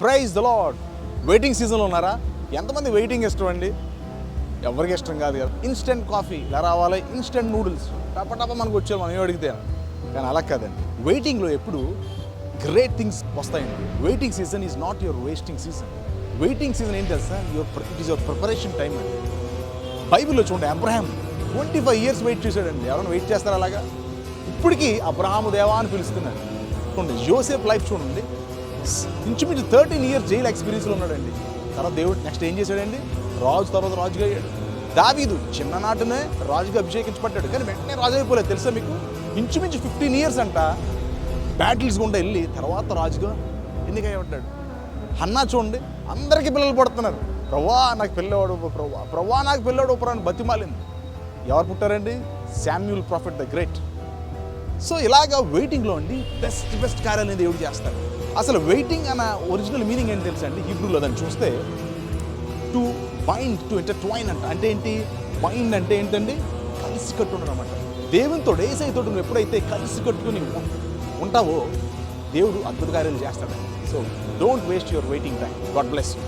Praise the lord. Waiting సీజన్లో ఉన్నారా? ఎంతమంది వెయిటింగ్ ఇష్టం అండి? ఎవరికి ఇష్టం కాదు కదా. ఇన్స్టెంట్ కాఫీ ఇలా రావాలి, ఇన్స్టెంట్ నూడిల్స్ టప మనకు వచ్చారు, మనం ఏం అడిగితే. కానీ అలా కాదండి. వెయిటింగ్లో ఎప్పుడు గ్రేట్ థింగ్స్ వస్తాయండి. Waiting season is not your wasting season. Waiting season ఏంటి తెలుసా? It is your preparation time అండి. బైబిల్లో చూడండి, అబ్రహాం 25 years వెయిట్ చేశాడండి. ఎవరైనా వెయిట్ చేస్తారు అలాగా? ఇప్పటికీ అబ్రహాము దేవా అని పిలుస్తున్నాడు. చూడండి, జోసెఫ్ లైఫ్ చూడండి, ఇంచుమించు 13 years జైలు ఎక్స్పీరియన్స్లో ఉన్నాడండి. తర్వాత దేవుడు నెక్స్ట్ ఏం చేశాడండి? రాజు తర్వాత రాజుగా అయ్యాడు. దావీదు చిన్ననాటనే రాజుగా అభిషేకించబడ్డాడు, కానీ వెంటనే రాజు అయిపోలేదు. తెలుసా మీకు? ఇంచుమించు 15 years అంట బ్యాటిల్స్ గుండా వెళ్ళి తర్వాత రాజుగా ఎన్నికయ్యబడ్డాడు. హన్నా చూడండి, అందరికీ పిల్లలు పడుతున్నారు. ప్రవ్వా నాకు పిల్లవాడు, ప్రవ్వా నాకు పిల్లవాడు అని బతిమాలింది. ఎవరు పుట్టారండి? Samuel prophet the great. So ఇలాగా వెయిటింగ్లో అండి బెస్ట్ కార్యాలను దేవుడు చేస్తాడు. అసలు వెయిటింగ్ అన్న ఒరిజినల్ మీనింగ్ ఏంటి తెలుసా అండి? హీబ్రూలో దాన్ని చూస్తే టు బైండ్, టు ఇంటర్ట్వైన్ అంట. అంటే ఏంటి? బైండ్ అంటే ఏంటండి? కలిసి కట్టుకున్నాడు అనమాట. దేవునితో ఏసైతో నువ్వు ఎప్పుడైతే కలిసి కట్టుకుని ఉంటావో దేవుడు అద్భుత కార్యాలు చేస్తాడు. So don't waste your waiting time. God bless you.